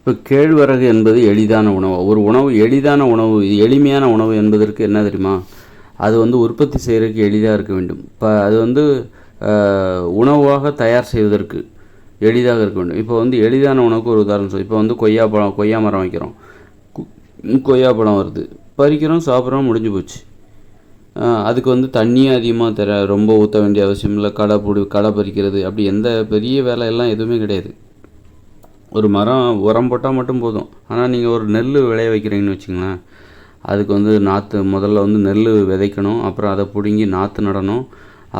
இப்போ கேழ்வரகு என்பது எளிதான உணவு. ஒரு உணவு எளிதான உணவு, எளிமையான உணவு என்பதற்கு என்ன தெரியுமா? அது வந்து உற்பத்தி செய்கிறதுக்கு எளிதாக இருக்க வேண்டும். இப்போ அது வந்து உணவாக தயார் செய்வதற்கு எளிதாக இருக்க வேண்டும். இப்போ வந்து எளிதான உணவுக்கு ஒரு உதாரணம் இப்போ வந்து கொய்யா மரம் வைக்கிறோம். கொய்யாப்பழம் வருது, பறிக்கிறோம், சாப்பிட்றோம், முடிஞ்சு போச்சு. அதுக்கு வந்து தண்ணியே அதிகமாக ரொம்ப ஊற்ற வேண்டிய அவசியம் இல்லை. களை பறிக்கிறது அப்படி எந்த பெரிய வேலையெல்லாம் எதுவுமே கிடையாது. ஒரு மரம் உரம் போட்டால் மட்டும் போதும். ஆனால் நீங்கள் ஒரு நெல் விளைய வைக்கிறீங்கன்னு வச்சுங்களேன், அதுக்கு வந்து முதல்ல வந்து நெல் விதைக்கணும், அப்புறம் அதை பிடுங்கி நாற்று நடணும்,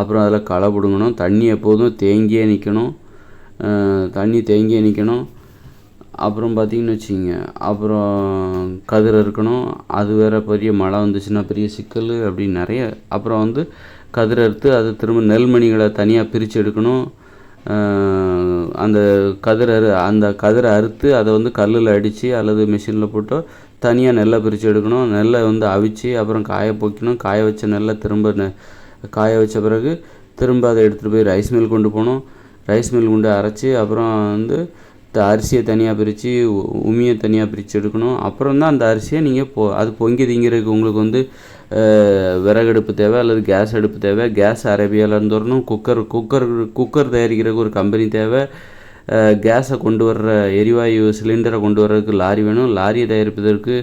அப்புறம் அதில் களை பிடுங்கணும், தண்ணி எப்போதும் தேங்கியே நிற்கணும், அப்புறம் பார்த்திங்கன்னு வச்சுங்க, அப்புறம் கதிர் இருக்கணும். அது வேறு பெரிய மழை வந்துச்சுன்னா பெரிய சிக்கல் அப்படி நிறைய. அப்புறம் வந்து கதிர் அறுத்து அதை திரும்ப நெல்மணிகளை தனியாக பிரித்து எடுக்கணும். அந்த கதிரை அறுத்து அதை வந்து கல்லில் அடித்து அல்லது மிஷினில் போட்டு தனியாக நெல்லை பிரித்து எடுக்கணும். நெல்லை வந்து அவிச்சு அப்புறம் காய வைக்கணும். காய வச்ச நெல்லை காய வச்ச பிறகு திரும்ப அதை எடுத்துகிட்டு போய் ரைஸ் மில் கொண்டு போகணும். ரைஸ் மில் கொண்டு அரைச்சி அப்புறம் வந்து அரிசியை தனியாக பிரித்து உமியை தனியாக பிரித்து எடுக்கணும். அப்புறம் தான் அந்த அரிசியை நீங்கள் அது பொங்கி திங்கிறதுக்கு உங்களுக்கு வந்து விறகடுப்பு தேவை அல்லது கேஸ் அடுப்பு தேவை. கேஸ் அரேபியாவிலேருந்து வரணும். குக்கர் தயாரிக்கிறதுக்கு ஒரு கம்பெனி தேவை. கேஸை கொண்டு வர்ற எரிவாயு சிலிண்டரை கொண்டு வர்றதுக்கு லாரி வேணும். லாரியை தயாரிப்பதற்கு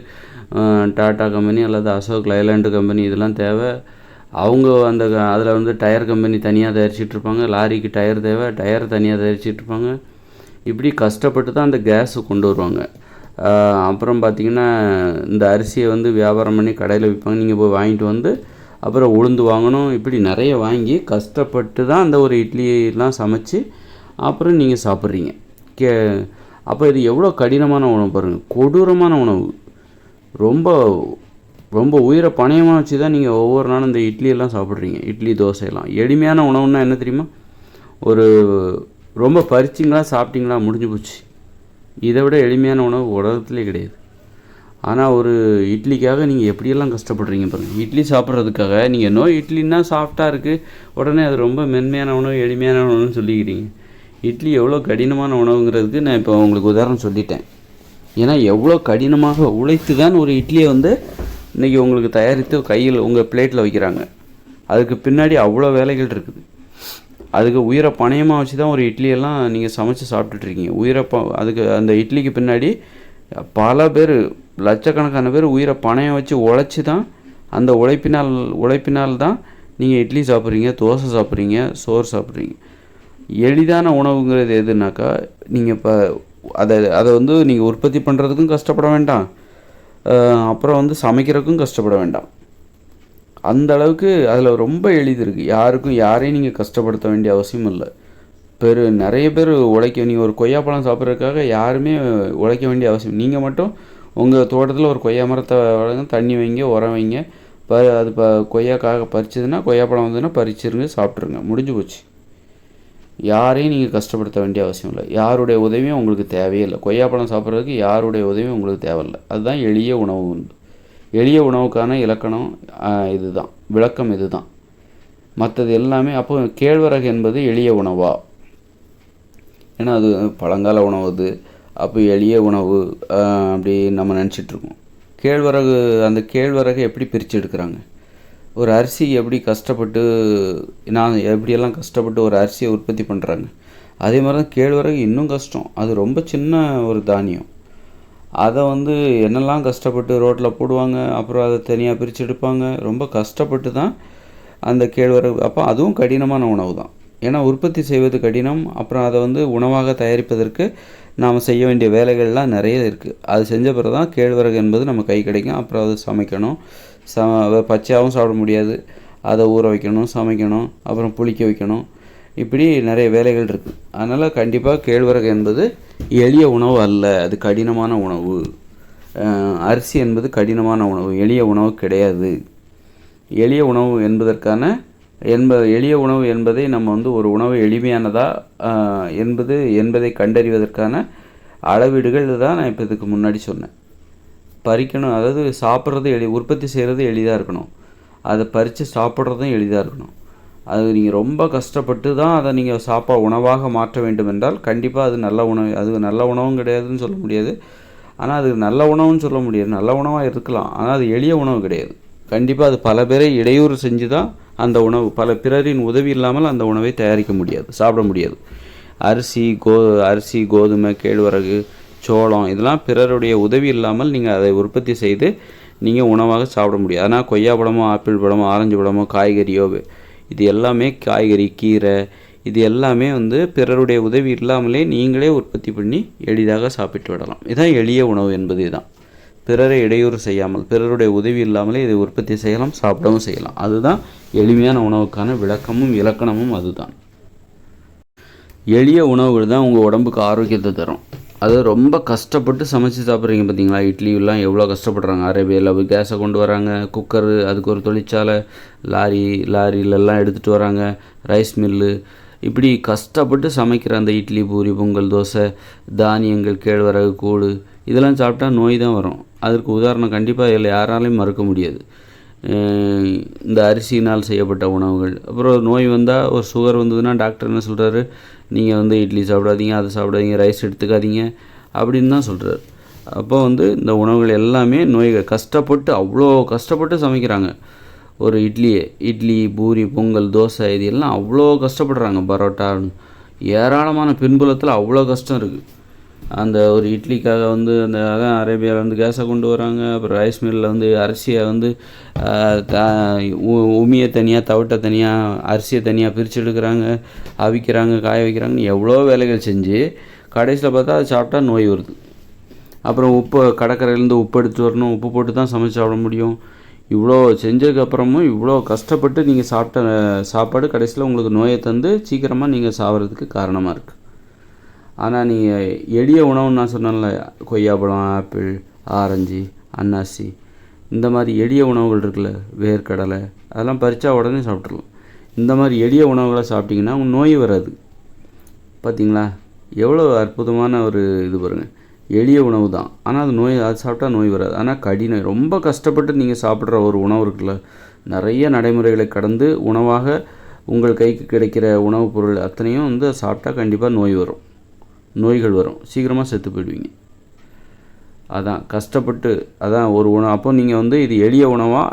டாட்டா கம்பெனி அல்லது அசோக் லைலாண்டு கம்பெனி இதெல்லாம் தேவை. அவங்க அதில் வந்து டயர் கம்பெனி தனியாக தயாரிச்சிட்ருப்பாங்க. லாரிக்கு டயர் தேவை, டயர் தனியாக தயாரிச்சிட்ருப்பாங்க. இப்படி கஷ்டப்பட்டு தான் அந்த கேஸை கொண்டு வருவாங்க. அப்புறம் பார்த்திங்கன்னா இந்த அரிசியை வந்து வியாபாரம் பண்ணி கடையில் விற்பாங்க. நீங்கள் போய் வாங்கிட்டு வந்து அப்புறம் உளுந்து வாங்கணும். இப்படி நிறைய வாங்கி கஷ்டப்பட்டு தான் அந்த ஒரு இட்லியெலாம் சமைச்சு அப்புறம் நீங்கள் சாப்பிட்றீங்க. அப்போ இது எவ்வளோ கடினமான உணவு பாருங்கள், கொடூரமான உணவு. ரொம்ப ரொம்ப உயிரை பணயமாக வச்சு தான் நீங்கள் ஒவ்வொரு நாளும் இந்த இட்லியெல்லாம் சாப்பிட்றீங்க. இட்லி தோசையெல்லாம் எளிமையான உணவுன்னா என்ன தெரியுமா? ஒரு ரொம்ப பறிச்சிங்களா சாப்பிட்டீங்களா முடிஞ்சு போச்சு. இதை விட எளிமையான உணவு உலகத்துலேயே கிடையாது. ஆனால் ஒரு இட்லிக்காக நீங்கள் எப்படியெல்லாம் கஷ்டப்படுறீங்க பாருங்கள். இட்லி சாப்பிட்றதுக்காக நீங்கள் இட்லின்னா சாஃப்டாக இருக்குது, உடனே அது ரொம்ப மென்மையான உணவு, எளிமையான உணவுன்னு சொல்லிக்கிறீங்க. இட்லி எவ்வளோ கடினமான உணவுங்கிறதுக்கு நான் இப்போ உங்களுக்கு உதாரணம் சொல்லிட்டேன். ஏன்னா எவ்வளோ கடினமாக உழைத்து தான் ஒரு இட்லியை வந்து இன்றைக்கி உங்களுக்கு தயாரித்து கையில் உங்கள் பிளேட்டில் வைக்கிறாங்க. அதுக்கு பின்னாடி அவ்வளோ வேலைகள் இருக்குது. அதுக்கு உயிரை பணயமாக வச்சு தான் ஒரு இட்லியெல்லாம் நீங்கள் சமைச்சு சாப்பிட்டுட்ருக்கீங்க. அதுக்கு அந்த இட்லிக்கு பின்னாடி பல பேர், லட்சக்கணக்கான பேர் உயிரை பணயம் வச்சு உழைச்சி தான் அந்த உழைப்பினால் தான் நீங்கள் இட்லி சாப்பிட்றீங்க, தோசை சாப்பிட்றீங்க, சோறு சாப்பிட்றீங்க. எளிதான உணவுங்கிறது எதுனாக்கா, நீங்கள் இப்போ அதை வந்து நீங்கள் உற்பத்தி பண்ணுறதுக்கும் கஷ்டப்பட வேண்டாம், அப்புறம் வந்து சமைக்கிறதுக்கும் கஷ்டப்பட வேண்டாம். அந்த அளவுக்கு அதில் ரொம்ப எளிது இருக்குது. யாரையும் நீங்கள் கஷ்டப்படுத்த வேண்டிய அவசியம் இல்லை. நிறைய பேர் நீங்கள் ஒரு கொய்யாப்பழம் சாப்பிட்றதுக்காக யாருமே உழைக்க வேண்டிய அவசியம். நீங்கள் மட்டும் உங்கள் தோட்டத்தில் ஒரு கொய்யா மரத்தை வளங்க, தண்ணி வைங்க, உரம் வைங்க. அது கொய்யாக்காக பறிச்சதுன்னா, கொய்யாப்பழம் வந்ததுன்னா பறிச்சிருங்க, சாப்பிட்ருங்க, முடிஞ்சு போச்சு. யாரையும் நீங்கள் கஷ்டப்படுத்த வேண்டிய அவசியம் இல்லை. யாருடைய உதவியும் உங்களுக்கு தேவையே இல்லை. கொய்யாப்பழம் சாப்பிட்றதுக்கு யாருடைய உதவியும் உங்களுக்கு தேவையில்லை. அதுதான் எளிய உணவு. எளிய உணவுக்கான இலக்கணம் இதுதான், விளக்கம் இதுதான். மற்றது எல்லாமே. அப்போ கேழ்வரகு என்பது எளிய உணவா? ஏன்னா அது பழங்கால உணவு. அது அப்போ எளிய உணவு அப்படி நம்ம நினச்சிட்ருக்கோம். அந்த கேழ்வரகை எப்படி பிரித்து எடுக்கிறாங்க? ஒரு அரிசி எப்படி கஷ்டப்பட்டு எப்படியெல்லாம் கஷ்டப்பட்டு ஒரு அரிசியை உற்பத்தி பண்ணுறாங்க, அதே மாதிரி தான் கேழ்வரகு இன்னும் கஷ்டம். அது ரொம்ப சின்ன ஒரு தானியம். அதை வந்து என்னெல்லாம் கஷ்டப்பட்டு ரோட்டில் போடுவாங்க, அப்புறம் அதை தனியாக பிரித்து எடுப்பாங்க. ரொம்ப கஷ்டப்பட்டு தான் அந்த கேழ்வரகு. அப்போ அதுவும் கடினமான உணவு தான். ஏன்னா உற்பத்தி செய்வது கடினம். அப்புறம் அதை வந்து உணவாக தயாரிப்பதற்கு நாம் செய்ய வேண்டிய வேலைகள்லாம் நிறைய இருக்குது. அது செஞ்ச பிறகு தான் கேழ்வரகு என்பது நம்ம கை கிடைக்கும். அப்புறம் அதை சமைக்கணும். பச்சையாகவும் சாப்பிட முடியாது. அதை ஊற வைக்கணும், சமைக்கணும், அப்புறம் புளிக்க வைக்கணும். இப்படி நிறைய வேலைகள் இருக்குது. அதனால் கண்டிப்பாக கேழ்வரகு என்பது எளிய உணவு அல்ல, அது கடினமான உணவு. அரிசி என்பது கடினமான உணவு, எளிய உணவு கிடையாது. எளிய உணவு எளிய உணவு என்பதை நம்ம வந்து ஒரு உணவு எளிமையானதா என்பதை கண்டறிவதற்கான அளவீடுகள் தான் நான் இப்போ இதுக்கு முன்னாடி சொன்னேன். பறிக்கணும், அதாவது சாப்பிட்றது உற்பத்தி செய்கிறது எளிதாக இருக்கணும், அதை பறித்து சாப்பிட்றதும் எளிதாக இருக்கணும். அது நீங்கள் ரொம்ப கஷ்டப்பட்டு தான் அதை நீங்கள் உணவாக மாற்ற வேண்டும் என்றால் கண்டிப்பாக அது நல்ல உணவு. அது நல்ல உணவும் கிடையாதுன்னு சொல்ல முடியாது, ஆனால் அது நல்ல உணவுன்னு சொல்ல முடியாது. நல்ல உணவாக இருக்கலாம், ஆனால் அது எளிய உணவு கிடையாது. கண்டிப்பாக அது பல பேரை இடையூறு செஞ்சு தான் அந்த உணவு, பல பிறரின் உதவி இல்லாமல் அந்த உணவை தயாரிக்க முடியாது, சாப்பிட முடியாது. அரிசி, கோதுமை, கேழ்வரகு, சோளம் இதெல்லாம் பிறருடைய உதவி இல்லாமல் நீங்கள் அதை உற்பத்தி செய்து நீங்கள் உணவாக சாப்பிட முடியாது. ஆனால் கொய்யாப்பழமோ, ஆப்பிள் பழமோ, ஆரஞ்சு பழமோ, காய்கறியோ, இது எல்லாமே காய்கறி, கீரை, இது எல்லாமே பிறருடைய உதவி இல்லாமலே நீங்களே உற்பத்தி பண்ணி எளிதாக சாப்பிட்டு விடலாம். இதுதான் எளிய உணவு என்பது. தான் பிறரை இடையூறு செய்யாமல், பிறருடைய உதவி இல்லாமலே இதை உற்பத்தி செய்யலாம், சாப்பிடவும் செய்யலாம். அதுதான் எளிமையான உணவுக்கான விளக்கமும் இலக்கணமும். அதுதான் எளிய உணவுகள் தான் உங்கள் உடம்புக்கு ஆரோக்கியத்தை தரும். அது ரொம்ப கஷ்டப்பட்டு சமைச்சு சாப்பிட்றீங்க பார்த்தீங்களா, இட்லியெல்லாம் எவ்வளோ கஷ்டப்படுறாங்க. அரேபியாவில் கேஸை கொண்டு வராங்க, குக்கரு, அதுக்கு ஒரு தொழிற்சாலை, லாரியிலெல்லாம் எடுத்துகிட்டு வராங்க, ரைஸ் மில்லு, இப்படி கஷ்டப்பட்டு சமைக்கிற அந்த இட்லி, பூரி, பொங்கல், தோசை, தானியங்கள், கேழ்வரகு, கூழ் இதெல்லாம் சாப்பிட்டா நோய் தான் வரும். அதற்கு உதாரணம் கண்டிப்பாக இதில் யாராலையும் மறுக்க முடியாது. இந்த அரிசியினால் செய்யப்பட்ட உணவுகள். அப்புறம் நோய் வந்தால், ஒரு சுகர் வந்ததுன்னா டாக்டர் என்ன சொல்கிறாரு, நீங்கள் இட்லி சாப்பிடாதீங்க, அதை சாப்பிடாதீங்க, ரைஸ் எடுத்துக்காதீங்க அப்படின்னு தான் சொல்கிறார். அப்போ இந்த உணவுகள் எல்லாமே நோய்கள். அவ்வளோ கஷ்டப்பட்டு சமைக்கிறாங்க. ஒரு இட்லி, பூரி, பொங்கல், தோசை இது எல்லாம் அவ்வளோ கஷ்டப்படுறாங்க. பரோட்டா, ஏராளமான பின்புலத்தில் அவ்வளோ கஷ்டம் இருக்குது. அந்த ஒரு இட்லிக்காக அதான் அரேபியாவில் கேஸை கொண்டு வராங்க. அப்புறம் ரைஸ் மில்லில் அரிசியை உமியை தனியாக, தவிட்டை தனியாக, அரிசியை தனியாக பிரித்து எடுக்கிறாங்க, அவிக்கிறாங்க, காய வைக்கிறாங்கன்னு எவ்வளோ வேலைகள் செஞ்சு கடைசியில் பார்த்தா அதை சாப்பிட்டா நோய் வருது. அப்புறம் கடற்கரையிலேருந்து உப்பு எடுத்துகிட்டு வரணும், உப்பு போட்டு தான் சமைச்சு சாப்பிட முடியும். இவ்வளோ செஞ்சதுக்கப்புறமும் இவ்வளோ கஷ்டப்பட்டு நீங்கள் சாப்பிட்ட சாப்பாடு கடைசியில் உங்களுக்கு நோயை தந்து சீக்கிரமாக நீங்கள் சாப்பிட்றதுக்கு காரணமாக இருக்குது. ஆனால் நீங்கள் எளிய உணவுன்னு நான் சொன்னேன்ல, கொய்யாப்பழம், ஆப்பிள், ஆரஞ்சு, அன்னாசி, இந்த மாதிரி எளிய உணவுகள் இருக்குல்ல, வேர்க்கடலை, அதெல்லாம் பறித்தா உடனே சாப்பிட்றலாம். இந்த மாதிரி எளிய உணவுகளை சாப்பிட்டிங்கன்னா உங்கள் நோய் வராது. பார்த்தீங்களா எவ்வளோ அற்புதமான ஒரு இது பாருங்கள். எளிய உணவு தான், ஆனால் அது சாப்பிட்டா நோய் வராது. ஆனால் ரொம்ப கஷ்டப்பட்டு நீங்கள் சாப்பிட்ற ஒரு உணவு இருக்குல்ல, நிறைய நடைமுறைகளை கடந்து உணவாக உங்கள் கைக்கு கிடைக்கிற உணவுப் பொருள் அத்தனையும் சாப்பிட்டா கண்டிப்பாக நோய்கள் வரும், சீக்கிரமாக செத்து போயிடுவீங்க. அதான் கஷ்டப்பட்டு, அதான் ஒரு உணவு. அப்போ நீங்கள் இது எளிய உணவா,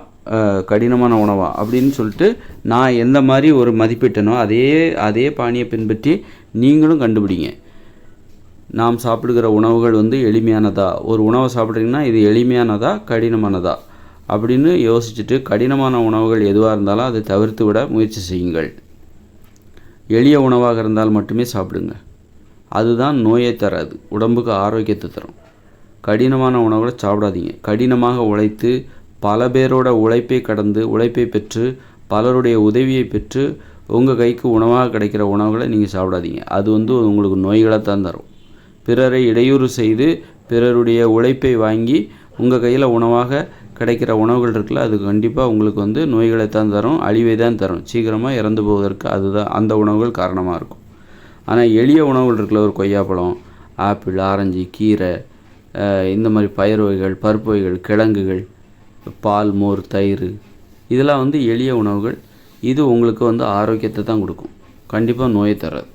கடினமான உணவா அப்படின்னு சொல்லிட்டு நான் எந்த மாதிரி ஒரு மதிப்பிட்டனோ அதே பாணியை பின்பற்றி நீங்களும் கண்டுபிடிங்க. நாம் சாப்பிடுகிற உணவுகள் எளிமையானதா, ஒரு உணவை சாப்பிட்றீங்கன்னா இது எளிமையானதா, கடினமானதா அப்படின்னு யோசிச்சுட்டு கடினமான உணவுகள் எதுவாக இருந்தாலும் அதை தவிர்த்து விட முயற்சி செய்யுங்கள். எளிய உணவாக இருந்தால் மட்டுமே சாப்பிடுங்க. அதுதான் நோயை தராது, உடம்புக்கு ஆரோக்கியத்தை தரும். கடினமான உணவுகளை சாப்பிடாதீங்க. கடினமாக உழைத்து பல பேரோட உழைப்பை பெற்று பலருடைய உதவியை பெற்று உங்கள் கைக்கு உணவாக கிடைக்கிற உணவுகளை நீங்கள் சாப்பிடாதீங்க. அது உங்களுக்கு நோய்களை தான் தரும். பிறரை இடையூறு செய்து பிறருடைய உழைப்பை வாங்கி உங்கள் கையில் உணவாக கிடைக்கிற உணவுகள் இருக்குல்ல, அது கண்டிப்பாக உங்களுக்கு நோய்களை தான் தரும், அழிவை தான் தரும். சீக்கிரமாக இறந்து போவதற்கு அதுதான் அந்த உணவுகள் காரணமாக இருக்கும். ஆனால் எளிய உணவுகள் இருக்குல்ல, ஒரு கொய்யாப்பழம், ஆப்பிள், ஆரஞ்சு, கீரை, இந்த மாதிரி பயிர் வகைகள், பருப்பு வகைகள், கிழங்குகள், பால், மோர், தயிர், இதெல்லாம் எளிய உணவுகள். இது உங்களுக்கு ஆரோக்கியத்தை தான் கொடுக்கும், கண்டிப்பாக நோயை தராது.